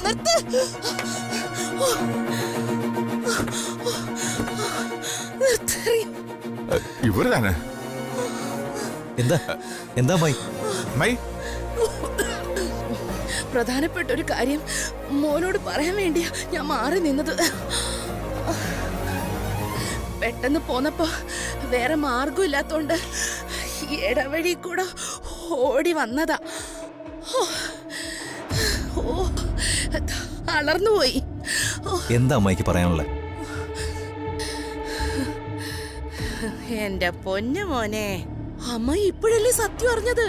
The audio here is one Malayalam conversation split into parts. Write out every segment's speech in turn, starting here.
നിർത്ത്. ഇവര് തന്നെ എന്താ മൈ മൈ പ്രധാനപ്പെട്ട ഒരു കാര്യം മോനോട് പറയാൻ വേണ്ടിയാ ഞാൻ മാറി നിന്നത്. പെട്ടെന്ന് പോന്നപ്പോ വേറെ മാർഗം ഇല്ലാത്തോണ്ട് ഇടവഴി കൂടെ ഓടി വന്നതാ. അളർന്നുപോയി. എന്താ അമ്മയ്ക്ക് പറയാനുള്ളത്? എന്റെ പൊന്നു മോനെ, അമ്മ ഇപ്പോഴല്ലേ സത്യം അറിഞ്ഞത്.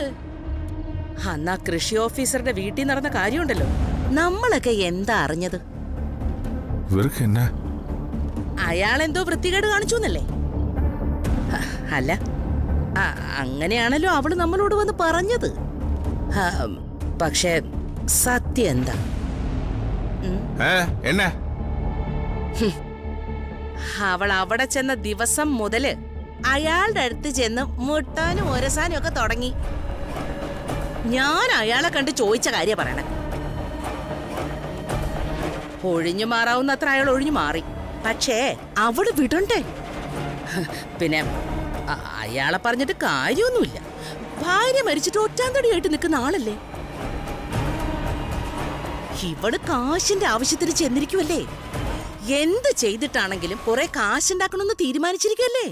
അന്നാ കൃഷി ഓഫീസറുടെ വീട്ടിൽ നടന്ന കാര്യമുണ്ടല്ലോ, നമ്മളൊക്കെ എന്താ അറിഞ്ഞത്? അയാളെന്തോ വൃത്തികേട് കാണിച്ചു എന്നല്ലേ? അല്ല, അങ്ങനെയാണല്ലോ അവള് നമ്മളോട് വന്ന് പറഞ്ഞത്. പക്ഷെ സത്യം എന്താ? അവൾ അവിടെ ചെന്ന ദിവസം മുതല് അയാളുടെ അടുത്ത് ചെന്ന് മുട്ടാനും ഒരസാനും ഒക്കെ തുടങ്ങി. ഞാൻ അയാളെ കണ്ട് ചോദിച്ച കാര്യം പറയണേ. ഒഴിഞ്ഞു മാറാവുന്ന അത്ര അയാൾ ഒഴിഞ്ഞു മാറി. പക്ഷേ അവള് വിടണ്ടേ? പിന്നെ അയാളെ പറഞ്ഞിട്ട് കാര്യമൊന്നുമില്ല. ഭാര്യ മരിച്ചിട്ട് ഒറ്റാന്തടിയായിട്ട് നിൽക്കുന്ന ആളല്ലേ. ഇവള് കാശിന്റെ ആവശ്യത്തിന് ചെന്നിരിക്കുമല്ലേ. എന്ത് ചെയ്തിട്ടാണെങ്കിലും കുറെ കാശുണ്ടാക്കണമെന്ന് തീരുമാനിച്ചിരിക്കല്ലേ.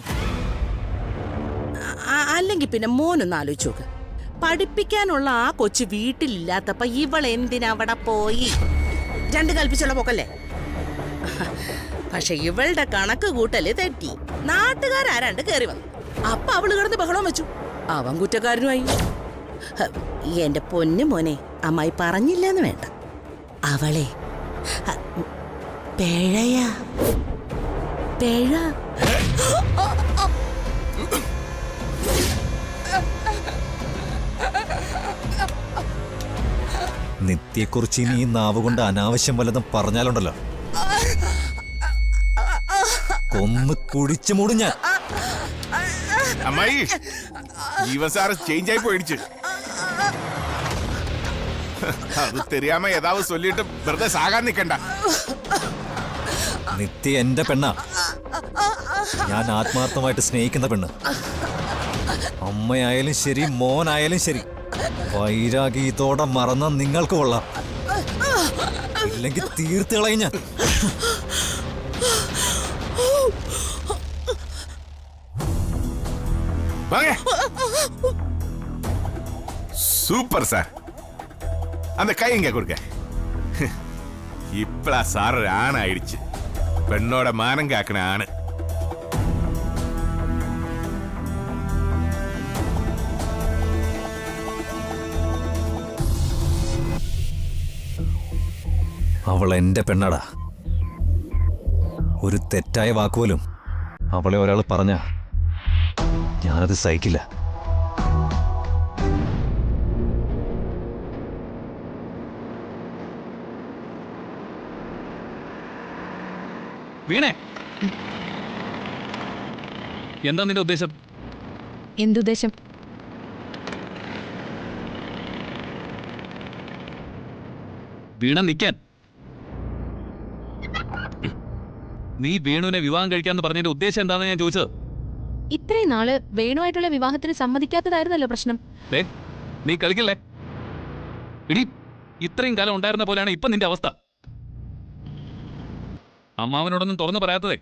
അല്ലെങ്കിൽ പിന്നെ മോനൊന്ന് ആലോചിച്ച് നോക്ക്. പഠിപ്പിക്കാനുള്ള ആ കൊച്ചു വീട്ടിലില്ലാത്തപ്പോ ഇവൾ എന്തിനാ അവിടെ പോയി? രണ്ട് കൽപ്പിച്ചുള്ള പോക്കല്ലേ. പക്ഷെ ഇവളുടെ കണക്ക് കൂട്ടല് തെറ്റി. നാട്ടുകാരാരാണ്ട് കേറി വന്നു. അപ്പൊ അവള് കിടന്ന് ബഹളം വെച്ചു. അവൻ കുറ്റക്കാരനുമായി. എന്റെ പൊന്നു മോനെ, അമ്മായി പറഞ്ഞില്ലെന്ന് വേണ്ട. അവളെ പിഴയാ, പിഴ. നിത്യയെക്കുറിച്ച് നീ നാവ് കൊണ്ട് അനാവശ്യം വല്ലതും പറഞ്ഞാലുണ്ടല്ലോ, കൊന്ന് കുടിച്ചു മൂടും ഞാൻ. അമ്മായി ജീവൻ സാറ് ചേഞ്ച് ആയി പോയിടിച്ച്. അത് തെരിയാമ ഏതാവ് ചൊല്ലിട്ട് വെറുതെ സാകാൻ നിക്കണ്ട. നിത്യ എന്റെ പെണ്ണാ, ഞാൻ ആത്മാർത്ഥമായിട്ട് സ്നേഹിക്കുന്ന പെണ്ണ്. അമ്മയായാലും ശരി, മോനായാലും ശരി, വൈരാഗീയത്തോടെ മറന്ന നിങ്ങൾക്ക് കൊള്ളാം. ഇല്ലെങ്കിൽ തീർത്ത് കളയും ഞാൻ. Super sir. அந்த கை இங்க கொடுக்க. இப்பளா சார் ஒரு ஆண் ஆயிடுச்சு. பெண்ணோட மானம் காக்கின ஆணு. അവൾ എന്റെ പെണ്ണടാ. ഒരു തെറ്റായ വാക്കുപോലും അവളെ ഒരാൾ പറഞ്ഞ ഞാനത് സഹിക്കില്ല. വീണേ, എന്താ നിന്റെ ഉദ്ദേശം? എന്തുദ്ദേശം? വീണ നിൽക്കാൻ. നീ വേണുവിനെ വിവാഹം കഴിക്കാന്ന് പറഞ്ഞതിന്റെ ഉദ്ദേശം എന്താണെന്ന് ഞാൻ ചോദിച്ചത്. ഇത്രയും നാള് വേണുവായിട്ടുള്ള വിവാഹത്തിന് സമ്മതിക്കാത്തതായിരുന്നല്ലോ പ്രശ്നം. നീ കളിക്കല്ലേ? ഇടി, ഇത്രയും കാലം ഉണ്ടായിരുന്ന പോലെയാണ് ഇപ്പൊ നിന്റെ അവസ്ഥ. അമ്മാവനോടൊന്നും തുറന്നു പറയാത്തതേ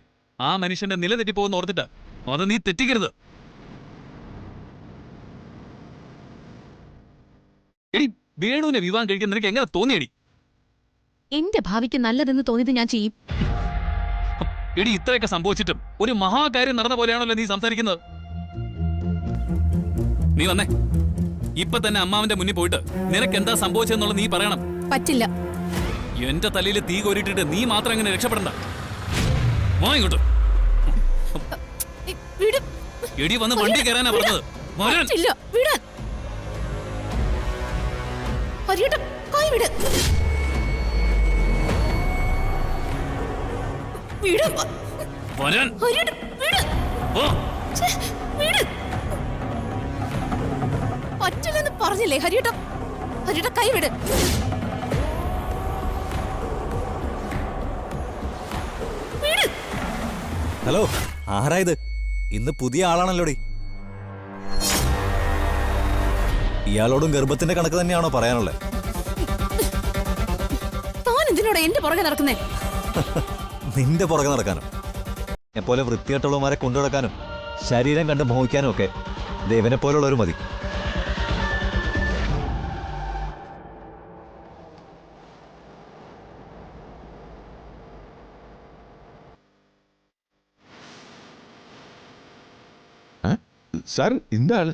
ആ മനുഷ്യന്റെ നില തെറ്റിപ്പോകുന്ന ഓർത്തിട്ടാ. അത് നീ തെറ്റിക്കരുത്. എടി, വേണുവിനെ വിവാഹം കഴിക്കാൻ നിനക്ക് എങ്ങനെ തോന്നിയടി? എന്റെ ഭാവിക്ക് നല്ലതെന്ന് തോന്നിയത് ഞാൻ ചെയ്യും. എടി, ഇത്രയൊക്കെ സംഭവിച്ചിട്ടും ഒരു മഹാകാര്യം നടന്ന പോലെയാണല്ലോ നീ സംസാരിക്കുന്നത്. നീ വന്നേ, ഇപ്പൊ തന്നെ അമ്മാവന്റെ മുന്നിൽ പോയിട്ട് നിനക്ക് എന്താ സംഭവിച്ചെന്നുള്ളത് നീ പറയണം. പറ്റില്ല. എന്റെ തലയിൽ തീ കോരിട്ടിട്ട് നീ മാത്രം അങ്ങനെ രക്ഷപ്പെടണ്ട. ഇങ്ങോട്ട് എടി, വന്ന് വണ്ടി കയറാനാ പറഞ്ഞത്. പറ്റില്ലെന്ന് പറഞ്ഞില്ലേ ഹരിയേട്ട? ഹരിയേട്ട കൈ വിട്. ഹലോ, ആരായത്? ഇന്ന് പുതിയ ആളാണല്ലോടി. ഇയാളോടും ഗർഭത്തിന്റെ കണക്ക് തന്നെയാണോ പറയാനുള്ളത്? താൻ എന്തിനോടെ എന്റെ പുറകെ നടക്കുന്നേ? നിന്റെ പുറകെ നടക്കാനും എപ്പോലെ വൃത്തികെട്ടുള്ളവന്മാരെ കൊണ്ടു നടക്കാനും ശരീരം കണ്ട് മോഹിക്കാനും ഒക്കെ ദേവനെ പോലുള്ളവർ മതി. സാർ இந்த ആള്.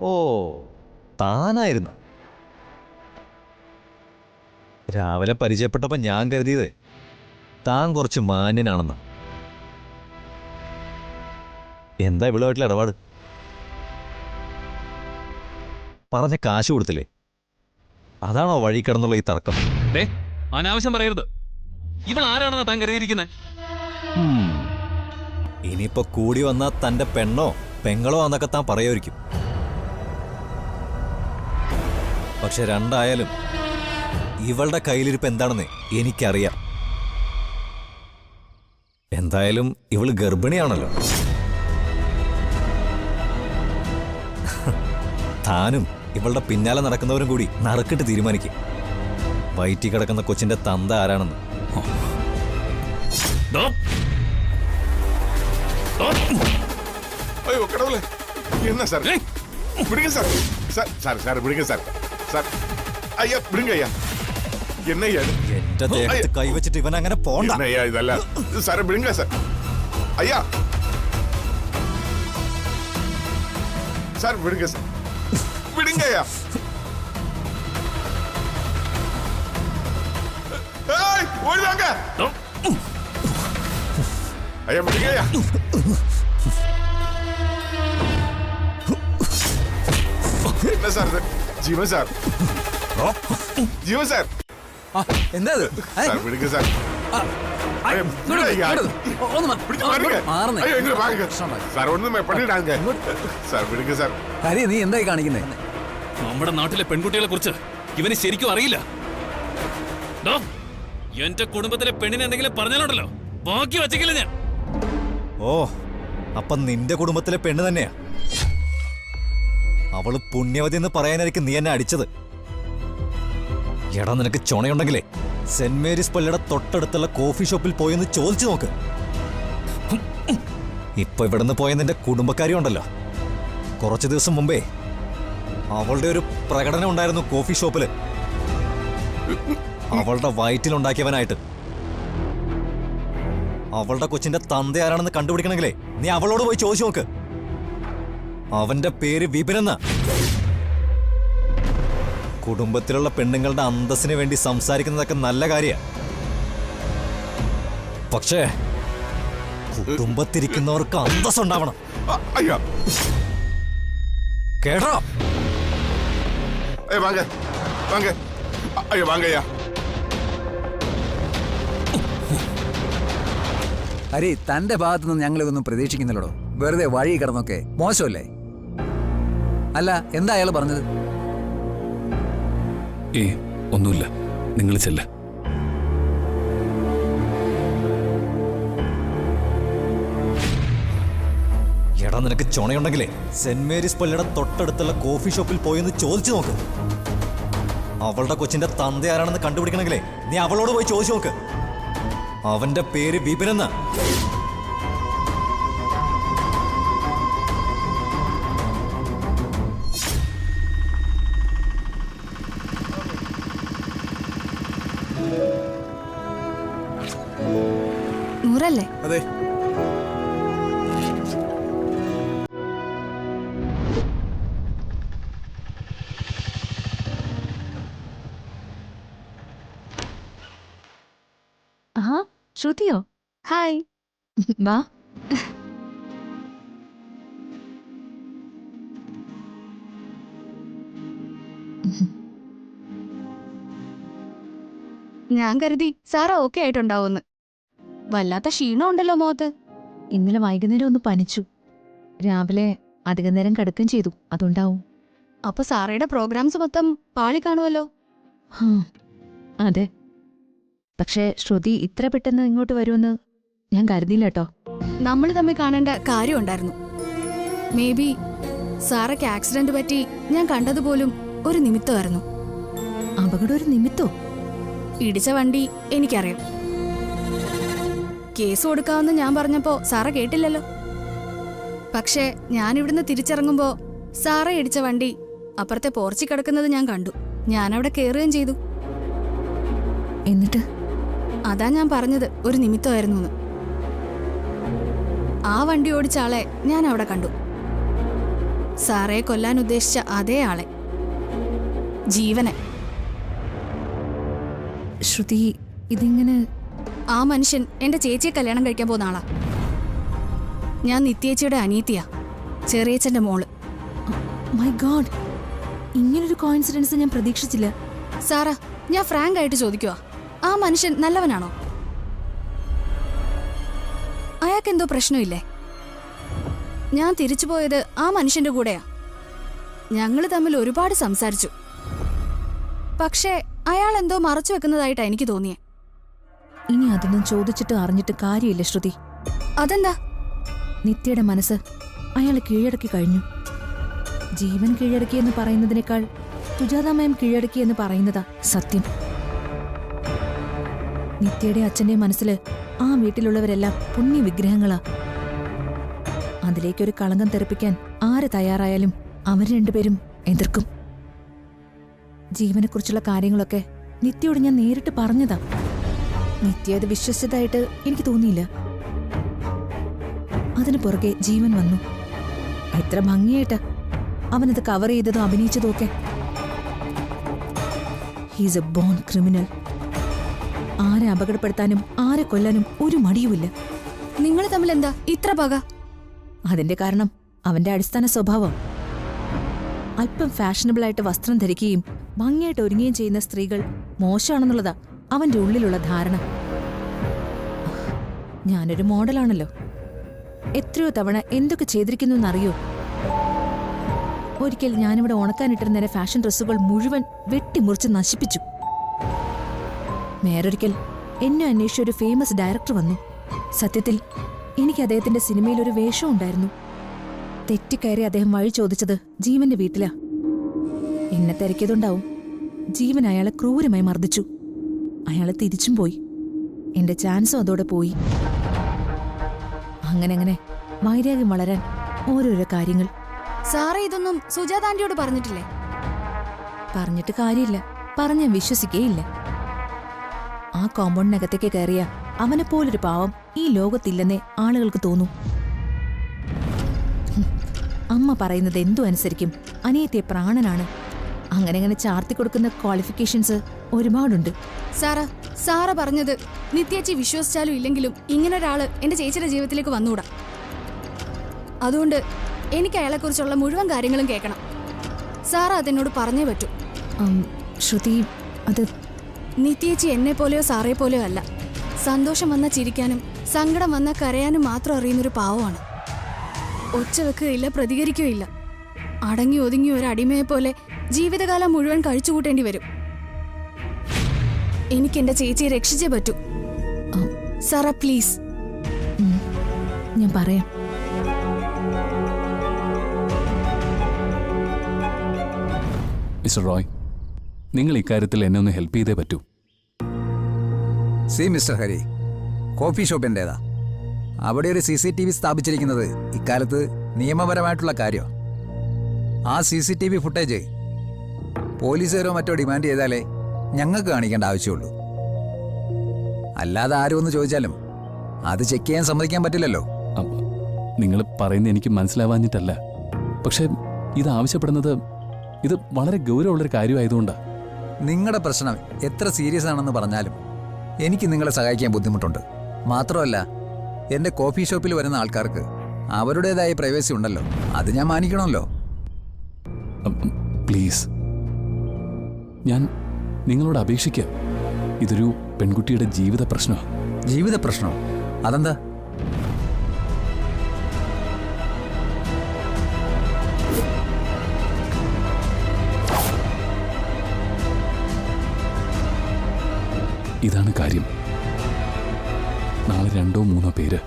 ഓ, താനായിരുന്നു. രാവിലെ പരിചയപ്പെട്ടപ്പോൾ ഞാൻ കരുതിയത് താൻ കുറച്ച് മാന്യനാണെന്ന്. എന്താ ഇവളുമായിട്ടുള്ള ഇടപാട്? പറഞ്ഞ കാശ് കൊടുത്തില്ലേ? അതാണോ വഴി കിടന്നുള്ള ഈ തർക്കം? അനാവശ്യം പറയരുത്. ഇവൾ ആരാണെന്നാ താൻ കരുതിയിരിക്കുന്നത്? ഇനിയിപ്പോ കൂടി വന്നാൽ തന്റെ പെണ്ണോ പെങ്ങളോ എന്നൊക്കെ താൻ പറയുമായിരിക്കും. പക്ഷെ രണ്ടായാലും ഇവളുടെ കയ്യിലിരിപ്പ് എന്താണെന്ന് എനിക്കറിയാം. എന്തായാലും ഇവള് ഗർഭിണിയാണല്ലോ. താനും ഇവളുടെ പിന്നാലെ നടക്കുന്നവരും കൂടി നറുക്കിട്ട് തീരുമാനിക്കും വയറ്റി കിടക്കുന്ന കൊച്ചിന്റെ തന്ത ആരാണെന്ന്. അയ്യോ കടവല്ലേ, എന്നാ സാർ? വിടുங்க സാർ. സാർ സാർ വിടുங்க സാർ. സാർ അയ്യാ വിടുங்க അയ്യാ. എന്നയ്യാ എന്റെ ദേഹത്ത് കൈവച്ചിട്ട് ഇവൻ അങ്ങനെ പോണ്ട. എന്നയ്യാ ഇതല്ല സാർ, വിടുங்க സാർ. അയ്യാ സാർ വിടുங்க സാർ. വിടുங்க അയ്യാ. ഏയ് ഓടിവാങ്ക. അയ്യാ വിടുங்க അയ്യാ. என்ன சார் இது? ஜீவன் சார். ஜீவன் சார். എന്താ சார் விடுங்க சார். ஐயா, விடுங்க ஐயா. பிடிச்சு பாருங்க. ஐயா இங்க வாங்க. சார் ஒண்ணுமே பண்ணிடாங்க. சார் விடுங்க சார். ഹരി, നീ എന്തായി കാണിക്കുന്നേ? നമ്മുടെ നാട്ടിലെ പെൺകുട്ടികളെ കുറിച്ച് ഇവന് ശരിക്കും അറിയില്ല. എന്റെ കുടുംബത്തിലെ പെണ്ണിനെ എന്തെങ്കിലും പറഞ്ഞാലുണ്ടല്ലോ ബാക്കി വച്ചേക്കില്ല ഞാൻ. ഓ, അപ്പൊ നിന്റെ കുടുംബത്തിലെ പെണ്ണ് തന്നെയാ അവള്. പുണ്യവതി എന്ന് പറയാനായിരിക്കും നീ എന്നെ അടിച്ചത്. എടാ, നിനക്ക് ചുണയുണ്ടെങ്കിലേ സെന്റ് മേരീസ് പള്ളിയുടെ തൊട്ടടുത്തുള്ള കോഫി ഷോപ്പിൽ പോയെന്ന് ചോദിച്ചു നോക്ക്. ഇപ്പൊ ഇവിടുന്ന് പോയ നിന്റെ കുടുംബക്കാരി ഉണ്ടല്ലോ, കുറച്ചു ദിവസം മുമ്പേ അവളുടെ ഒരു പ്രകടനം ഉണ്ടായിരുന്നു കോഫി ഷോപ്പില്. അവളുടെ വയറ്റിലുണ്ടാക്കിയവനായിട്ട്. അവളുടെ കൊച്ചിന്റെ തന്ത ആരാണെന്ന് കണ്ടുപിടിക്കണമെങ്കിലേ നീ അവളോട് പോയി ചോദിച്ചു നോക്ക്. അവന്റെ പേര് വിപിനെന്ന. കുടുംബത്തിലുള്ള പെണ്ണുങ്ങളുടെ അന്തസ്സിന് വേണ്ടി സംസാരിക്കുന്നതൊക്കെ നല്ല കാര്യ. പക്ഷേ കുടുംബത്തിരിക്കുന്നവർക്ക് അന്തസ്സുണ്ടാവണം. ஐயா കേട്ടോ? ஐயா வாங்க வாங்க. ஐயா வாங்க ஐயா. ഹരി, തന്റെ ഭാഗത്തുനിന്ന് ഞങ്ങൾ ഇതൊന്നും പ്രതീക്ഷിക്കുന്നില്ലടോ. വെറുതെ വഴി കിടന്നൊക്കെ മോശമല്ലേ? അല്ല, എന്താ അയാൾ പറഞ്ഞത്? ഒന്നുമില്ല, നിങ്ങൾ ചെല്ല. എടാ, നിനക്ക് ചുണയുണ്ടെങ്കിലേ സെന്റ് മേരീസ് പള്ളിയുടെ തൊട്ടടുത്തുള്ള കോഫി ഷോപ്പിൽ പോയെന്ന് ചോദിച്ചു നോക്ക്. അവളുടെ കൊച്ചിന്റെ തന്ത ആരാണെന്ന് കണ്ടുപിടിക്കണമെങ്കിലേ നീ അവളോട് പോയി ചോദിച്ചു നോക്ക്. അവന്റെ പേര് വിപിനെന്ന. നൂറല്ലേ? അതെ. ആ, ശ്രുതിയോ? ഹായ്, വാ. ഞാൻ കരുതി സാറ ഓക്കെ ആയിട്ടുണ്ടാവുമെന്ന്. വല്ലാത്ത ക്ഷീണം ഉണ്ടല്ലോ മോത്ത്. ഇന്നലെ വൈകുന്നേരം ഒന്ന് പനിച്ചു. രാവിലെ അധിക നേരം കിടക്കുകയും ചെയ്തു. അതുണ്ടാവും. അപ്പൊ സാറയുടെ പ്രോഗ്രാംസ് മൊത്തം പാളി കാണുമല്ലോ. അതെ, പക്ഷേ ശ്രുതി ഇത്ര പെട്ടെന്ന് ഇങ്ങോട്ട് വരുമെന്ന് ഞാൻ കരുതിയില്ല കേട്ടോ. നമ്മൾ തമ്മിൽ കാണേണ്ട കാര്യമുണ്ടായിരുന്നു. മേ ബി സാറയ്ക്ക് ആക്സിഡന്റ് പറ്റി ഞാൻ കണ്ടതുപോലും ഒരു നിമിത്തമായിരുന്നു. അപകടം ഒരു നിമിത്തോ? ഇടിച്ച വണ്ടി എനിക്കറിയാം. കേസ് കൊടുക്കാമെന്ന് ഞാൻ പറഞ്ഞപ്പോ സാറ കേട്ടില്ലല്ലോ. പക്ഷേ ഞാൻ ഇവിടുന്ന് തിരിച്ചിറങ്ങുമ്പോ സാറ ഇടിച്ച വണ്ടി അപ്പുറത്തെ പോർച്ചിൽ കിടക്കുന്നത് ഞാൻ കണ്ടു. ഞാനവിടെ കയറുകയും ചെയ്തു. എന്നിട്ട് അതാ ഞാൻ പറഞ്ഞത് ഒരു നിമിത്തമായിരുന്നു എന്ന്. ആ വണ്ടി ഓടിച്ച ആളെ ഞാൻ അവിടെ കണ്ടു. സാറയെ കൊല്ലാൻ ഉദ്ദേശിച്ച അതേ ആളെ, ജീവനെ. ശ്രുതി, ഇതിങ്ങനെ ആ മനുഷ്യൻ എന്റെ ചേച്ചിയെ കല്യാണം കഴിക്കാൻ പോകുന്ന ആളാ. ഞാൻ നിത്യേച്ചിയുടെ അനിയത്തിയാ, ചെറിയച്ഛന്റെ മോള്. മൈ ഗോഡ്, ഇങ്ങനൊരു കോയിൻസിഡൻസ് ഞാൻ പ്രതീക്ഷിച്ചില്ല. സാറാ, ഞാൻ ഫ്രാങ്ക് ആയിട്ട് ചോദിക്കുവാ, ആ മനുഷ്യൻ നല്ലവനാണോ? അയാൾക്കെന്തോ പ്രശ്നമില്ലേ? ഞാൻ തിരിച്ചു പോയത് ആ മനുഷ്യന്റെ കൂടെയാ. ഞങ്ങള് തമ്മിൽ ഒരുപാട് സംസാരിച്ചു. പക്ഷേ അയാൾ എന്തോ മറച്ചു വെക്കുന്നതായിട്ടാ എനിക്ക് തോന്നിയേ. ഇനി അതൊന്നും ചോദിച്ചിട്ട് അറിഞ്ഞിട്ട് കാര്യമില്ല ശ്രുതി. അതെന്താ? നിത്യയുടെ മനസ്സ് അയാൾ കീഴടക്കി കഴിഞ്ഞു. ജീവൻ കീഴടക്കിയെന്ന് പറയുന്നതിനേക്കാൾ സുജാതാമയം കീഴടക്കിയെന്ന് പറയുന്നതാ സത്യം. നിത്യയുടെ അച്ഛന്റെ മനസ്സില് ആ വീട്ടിലുള്ളവരെല്ലാം പുണ്യ വിഗ്രഹങ്ങളാ. അതിലേക്കൊരു കളങ്കം തെറിപ്പിക്കാൻ ആര് തയ്യാറായാലും അവർ രണ്ടുപേരും എതിർക്കും. ജീവനെക്കുറിച്ചുള്ള കാര്യങ്ങളൊക്കെ നിത്യയോട് ഞാൻ നേരിട്ട് പറഞ്ഞതാ. നിത്യ അത് വിശ്വസിച്ചതായിട്ട് എനിക്ക് തോന്നിയില്ല. അതിനു പുറകെ ജീവൻ വന്നു. എത്ര ഭംഗിയായിട്ടാ അവനത് കവർ ചെയ്തതും അഭിനയിച്ചതും ഒക്കെ. He's a born criminal. ആരെ അപകടപ്പെടുത്താനും ആരെ കൊല്ലാനും ഒരു മടിയുമില്ല. നിങ്ങൾ തമ്മിൽ എന്താ ഇത്ര പക? അതിന്റെ കാരണം അവന്റെ അടിസ്ഥാന സ്വഭാവം. അല്പം ഫാഷനബിളായിട്ട് വസ്ത്രം ധരിക്കുകയും ഭംഗിയായിട്ട് ഒരുങ്ങുകയും ചെയ്യുന്ന സ്ത്രീകൾ മോശമാണെന്നുള്ളതാ അവന്റെ ഉള്ളിലുള്ള ധാരണ. ഞാനൊരു മോഡലാണല്ലോ. എത്രയോ തവണ എന്തൊക്കെ ചെയ്തിരിക്കുന്നു എന്നറിയോ? ഒരിക്കൽ ഞാനിവിടെ ഉണക്കാനിട്ടിരുന്ന ഫാഷൻ ഡ്രസ്സുകൾ മുഴുവൻ വെട്ടിമുറിച്ച് നശിപ്പിച്ചു. വേറൊരിക്കൽ എന്നെ അന്വേഷിച്ച ഒരു ഫേമസ് ഡയറക്ടർ വന്നു. സത്യത്തിൽ എനിക്ക് അദ്ദേഹത്തിന്റെ സിനിമയിൽ ഒരു വേഷം ഉണ്ടായിരുന്നു. തെറ്റിക്കയറി അദ്ദേഹം വഴി ചോദിച്ചത് ജീവന്റെ വീട്ടിലാ. എന്നെ തിരക്കിയതുണ്ടാവും. ജീവൻ അയാളെ ക്രൂരമായി മർദ്ദിച്ചു. അയാളെ തിരിച്ചും പോയി. എന്റെ ചാൻസും അതോടെ പോയി. അങ്ങനെ വൈരാഗ്യം വളരാൻ ഓരോരോ കാര്യങ്ങൾ. സാറേ, ഇതൊന്നും സുജാത ആന്റിയോട് പറഞ്ഞിട്ടില്ലേ? പറഞ്ഞിട്ട് കാര്യമില്ല. പറഞ്ഞാൽ വിശ്വസിക്കേയില്ല. ആ കോമ്പൗണ്ടിനകത്തേക്ക് കയറിയ അവനെപ്പോലൊരു പാവം ഈ ലോകത്തില്ലെന്നേ ആളുകൾക്ക് തോന്നൂ. അമ്മ പറയുന്നത് എന്തു അനുസരിക്കും. അനിയത്തെ പ്രാണനാണ്. അങ്ങനെ ചാർത്തിക്കൊടുക്കുന്ന ക്വാളിഫിക്കേഷൻസ് ഒരുപാടുണ്ട്. സാറ പറഞ്ഞത് നിത്യേച്ചി വിശ്വസിച്ചാലും ഇല്ലെങ്കിലും ഇങ്ങനൊരാള് എന്റെ ചേച്ചിയുടെ ജീവിതത്തിലേക്ക് വന്നുകൂടാ. അതുകൊണ്ട് എനിക്ക് അയാളെക്കുറിച്ചുള്ള മുഴുവൻ കാര്യങ്ങളും കേൾക്കണം. സാറ അതെന്നോട് പറഞ്ഞേ പറ്റൂ. ശ്രുതി, അത് നിത്യേച്ചി എന്നെ പോലെയോ സാറേ പോലെയോ അല്ല. സന്തോഷം വന്നാൽ ചിരിക്കാനും സങ്കടം വന്നാൽ കരയാനും മാത്രം അറിയുന്നൊരു പാവമാണ്. ഒച്ച വെക്കുകയില്ല, പ്രതികരിക്കുകയില്ല. അടങ്ങി ഒതുങ്ങി ഒരു അടിമയെ പോലെ ജീവിതകാലം മുഴുവൻ കഴിച്ചുകൂട്ടേണ്ടി വരും. എനിക്ക് എന്റെ ചേച്ചിയെ രക്ഷിച്ചേ പറ്റൂ. Sara, please. ഞാൻ പറയാം. മിസ്റ്റർ റോയ്, നിങ്ങൾ ഇക്കാര്യത്തിൽ എന്നെ ഒന്ന് ഹെൽപ്പ് ചെയ്തേ പറ്റൂ. See mister Hari, coffee shop എന്റേതാ. അവിടെ ഒരു CCTV സ്ഥാപിച്ചിരിക്കുന്നത് ഇക്കാലത്ത് നിയമപരമായിട്ടുള്ള കാര്യമാണ്. ആ CCTV ഫുട്ടേജ് പോലീസുകാരോ മറ്റോ ഡിമാൻഡ് ചെയ്താലേ ഞങ്ങൾക്ക് കാണിക്കേണ്ട ആവശ്യമുള്ളൂ. അല്ലാതെ ആരും ഒന്ന് ചോദിച്ചാലും അത് ചെക്ക് ചെയ്യാൻ സമ്മതിക്കാൻ പറ്റില്ലല്ലോ. നിങ്ങൾ പറയുന്നത് എനിക്ക് മനസ്സിലാവാഞ്ഞിട്ടല്ല. പക്ഷെ ഇത് ആവശ്യപ്പെടുന്നത് ഇത് വളരെ ഗൗരവമുള്ളൊരു കാര്യമായതുകൊണ്ടാണ്. നിങ്ങളുടെ പ്രശ്നം എത്ര സീരിയസ് ആണെന്ന് പറഞ്ഞാലും എനിക്ക് നിങ്ങളെ സഹായിക്കാൻ ബുദ്ധിമുട്ടുണ്ട്. മാത്രമല്ല, എൻ്റെ കോഫി ഷോപ്പിൽ വരുന്ന ആൾക്കാർക്ക് അവരുടേതായ പ്രൈവസി ഉണ്ടല്ലോ, അത് ഞാൻ മാനിക്കണമല്ലോ. പ്ലീസ്, ഞാൻ നിങ്ങളോട് അപേക്ഷിക്കാം. ഇതൊരു പെൺകുട്ടിയുടെ ജീവിത പ്രശ്നമാണ്. ജീവിത പ്രശ്നം? അതെന്താ? ഇതാണ് കാര്യം. നാളെ 2 or 3 പേര്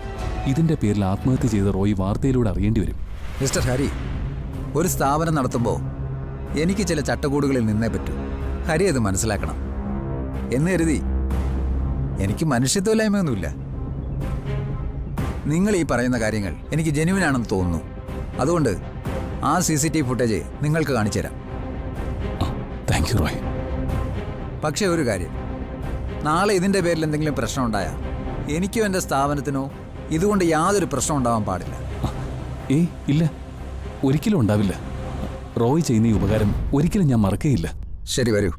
ഇതിന്റെ പേരിൽ ആത്മഹത്യ ചെയ്ത റോയി വാർത്തയിലൂടെ അറിയേണ്ടി വരും. മിസ്റ്റർ ഹരി, ഒരു സ്ഥാപനം നടത്തുമ്പോൾ എനിക്ക് ചില ചട്ടക്കൂടുകളിൽ നിന്നേ പറ്റൂ. ഹരി അത് മനസ്സിലാക്കണം. എന്ന് കരുതി എനിക്ക് മനുഷ്യത്വമില്ലായ്മയൊന്നുമില്ല. നിങ്ങൾ ഈ പറയുന്ന കാര്യങ്ങൾ എനിക്ക് ജെന്യുവിനാണെന്ന് തോന്നുന്നു. അതുകൊണ്ട് ആ CCTV ഫുട്ടേജ് നിങ്ങൾക്ക് കാണിച്ചു തരാം. Thank you Roy. പക്ഷേ ഒരു കാര്യം, നാളെ ഇതിൻ്റെ പേരിൽ എന്തെങ്കിലും പ്രശ്നം ഉണ്ടായാൽ എനിക്കോ എൻ്റെ സ്ഥാപനത്തിനോ ഇതുകൊണ്ട് യാതൊരു പ്രശ്നം ഉണ്ടാവാൻ പാടില്ല. ഇല്ല, ഒരിക്കലും ഉണ്ടാവില്ല. റോയ് ചെയ്യുന്ന ഈ ഉപകാരം ഒരിക്കലും ഞാൻ മറക്കുകയില്ല. ശരി, വരൂ.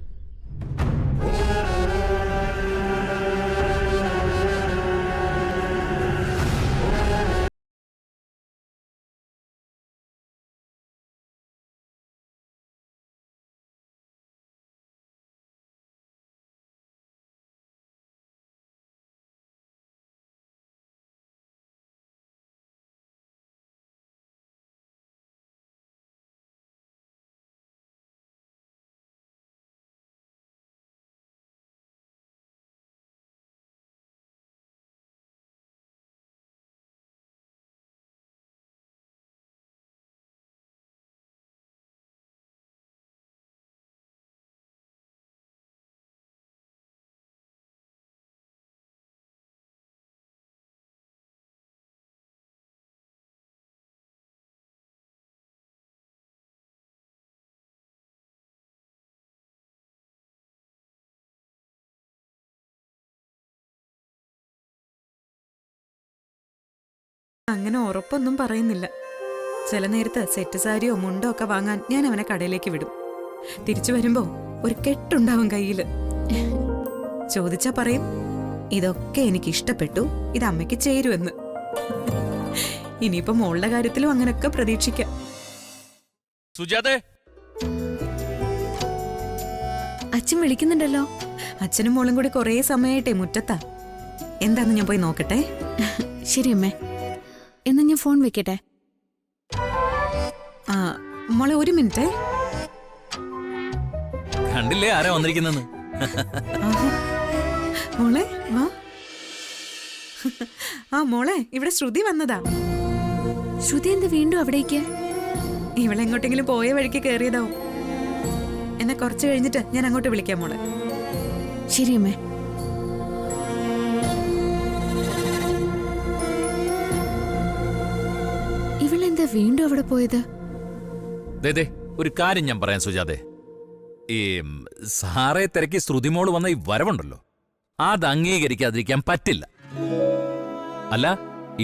അങ്ങനെ ഉറപ്പൊന്നും പറയുന്നില്ല. ചില നേരത്ത് സെറ്റ് സാരിയോ മുണ്ടോ ഒക്കെ വാങ്ങാൻ ഞാൻ അവനെ കടയിലേക്ക് വിടും. തിരിച്ചു വരുമ്പോ ഒരു കെട്ടുണ്ടാവും കയ്യില്. ചോദിച്ചാ പറയും, ഇതൊക്കെ എനിക്ക് ഇഷ്ടപ്പെട്ടു, ഇത് അമ്മയ്ക്ക് ചേരുമെന്ന്. ഇനിയിപ്പോ മോളുടെ കാര്യത്തിലും അങ്ങനെയൊക്കെ പ്രതീക്ഷിക്കാം. സുജാതേ, അച്ഛൻ വിളിക്കുന്നുണ്ടല്ലോ. അച്ഛനും മോളും കൂടി കുറേ സമയമായിട്ടേ മുറ്റത്താ. എന്താന്ന് ഞാൻ പോയി നോക്കട്ടെ. ശരി അമ്മേ, എന്നാ ഞാൻ ഫോൺ വെക്കട്ടെ. ആ മോളെ, ഒരു മിനിറ്റ്. കണ്ടില്ലേ ആരാ വന്നിരിക്കുന്നെന്ന്? മോളെ വാ. ആ മോളെ, ഇവിടെ ശ്രുതി വന്നതാ. ശ്രുതി എന്ത് വീണ്ടും അവിടേക്ക്? ഇവളെങ്ങോട്ടെങ്കിലും പോയ വഴിക്ക് കയറിയതാവും. എന്നെ കുറച്ച് കഴിഞ്ഞിട്ട് ഞാൻ അങ്ങോട്ട് വിളിക്കാം മോളെ. ശരി അമ്മേ. ഇവളെന്താ വീണ്ടും അവിടെ പോയത്? ദേ ഒരു കാര്യം ഞാൻ പറയാം സുജാതേ. ഈ സാറെ തിരക്കി ശ്രുതിമോള് വന്ന ഈ വരവുണ്ടല്ലോ, അത് അംഗീകരിക്കാതിരിക്കാൻ പറ്റില്ല. അല്ല,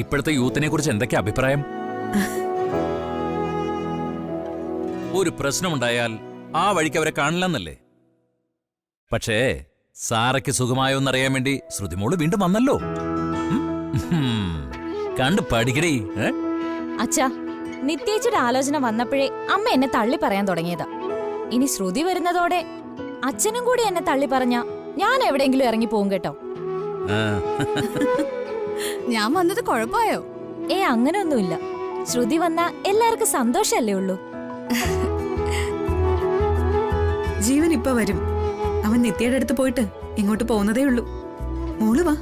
ഇപ്പോഴത്തെ യൂത്തിനെ കുറിച്ച് എന്തൊക്കെ അഭിപ്രായം? ഒരു പ്രശ്നമുണ്ടായാൽ ആ വഴിക്ക് അവരെ കാണില്ലെന്നല്ലേ? പക്ഷേ സാറയ്ക്ക് സുഖമായോന്നറിയാൻ വേണ്ടി ശ്രുതിമോള് വീണ്ടും വന്നല്ലോ. കണ്ട് പഠിക്കടേ. അച്ഛാ, നിത്യേച്ചിയുടെ ആലോചന വന്നപ്പോഴേ അമ്മ എന്നെ തള്ളി പറയാൻ തുടങ്ങിയതാ. ഇനി ശ്രുതി വരുന്നതോടെ അച്ഛനും കൂടി എന്നെ തള്ളി പറഞ്ഞ ഞാൻ എവിടെയെങ്കിലും ഇറങ്ങി പോകും കേട്ടോ. ഞാൻ വന്നത് കുഴപ്പമായോ? അങ്ങനെയൊന്നുമില്ല. ശ്രുതി വന്ന എല്ലാവർക്കും സന്തോഷല്ലേ ഉള്ളൂ. ജീവൻ ഇപ്പൊ വരും. അവൻ നിത്യയുടെ അടുത്ത് പോയിട്ട് ഇങ്ങോട്ട് പോകുന്നതേ ഉള്ളൂ. മോള് വാ.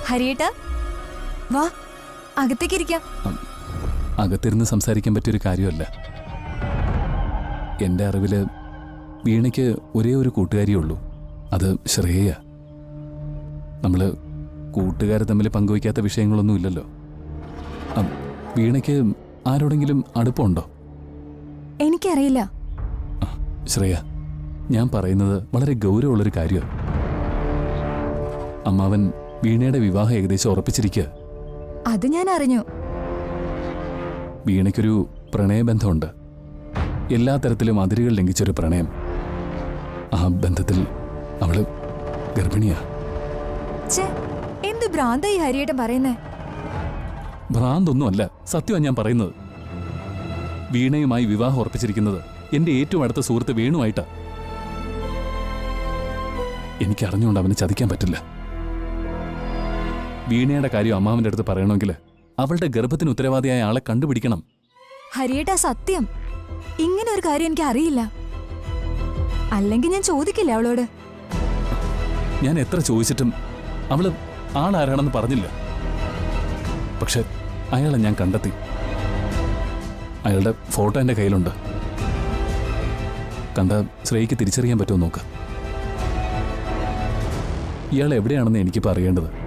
ഹരിയേട്ടാ, വാ, അകത്തേക്കിരിക്കാം. അകത്തിരുന്ന് സംസാരിക്കാൻ പറ്റിയൊരു കാര്യമല്ല. എൻ്റെ അറിവില് വീണയ്ക്ക് ഒരേ ഒരു കൂട്ടുകാരിയേ ഉള്ളൂ. അത് ശ്രേയ. നമ്മള് കൂട്ടുകാരെ തമ്മിൽ പങ്കുവയ്ക്കാത്ത വിഷയങ്ങളൊന്നും ഇല്ലല്ലോ. വീണയ്ക്ക് ആരോടെങ്കിലും അടുപ്പമുണ്ടോ? എനിക്കറിയില്ല. ശ്രേയ, ഞാൻ പറയുന്നത് വളരെ ഗൗരവമുള്ളൊരു കാര്യമാണ്. അമ്മാവൻ വീണയുടെ വിവാഹം ഏകദേശം ഉറപ്പിച്ചിരിക്കുക. അത് ഞാൻ അറിഞ്ഞു. വീണയ്ക്കൊരു പ്രണയബന്ധമുണ്ട്. എല്ലാ തരത്തിലും അതിരുകൾ ലംഘിച്ചൊരു പ്രണയം. ആ ബന്ധത്തിൽ അവള് ഗർഭിണിയാ. എന്ത് ഭ്രാന്തായി ഹരിയേട്ടൻ പറയുന്നേ? ഭ്രാന്തൊന്നുമല്ല, സത്യമാണ് ഞാൻ പറയുന്നത്. വീണയുമായി വിവാഹം ഉറപ്പിച്ചിരിക്കുന്നത് എന്റെ ഏറ്റവും അടുത്ത സുഹൃത്ത് വേണുമായിട്ടാ. എനിക്കറിഞ്ഞുകൊണ്ട് അവനെ ചതിക്കാൻ പറ്റില്ല. വീണയുടെ കാര്യം അമ്മാവന്റെ അടുത്ത് പറയണമെങ്കിൽ അവളുടെ ഗർഭത്തിന് ഉത്തരവാദിയായ ആളെ കണ്ടുപിടിക്കണം. ഹരിയേട്ടാ, സത്യം ഇങ്ങനെ ഒരു കാര്യം എനിക്ക് അറിയില്ല. അല്ലെങ്കിൽ ഞാൻ ചോദിക്കില്ല അവളോട്. ഞാൻ എത്ര ചോദിച്ചിട്ടും അവള് ആളാരാണെന്ന് പറഞ്ഞില്ല. പക്ഷെ അയാളെ ഞാൻ കണ്ടെത്തി. അയാളുടെ ഫോട്ടോ എൻ്റെ കയ്യിലുണ്ട്. കണ്ട ശ്രേയയ്ക്ക് തിരിച്ചറിയാൻ പറ്റുമോ നോക്ക്. ഇയാൾ എവിടെയാണെന്ന് എനിക്കിപ്പോൾ അറിയേണ്ടത്.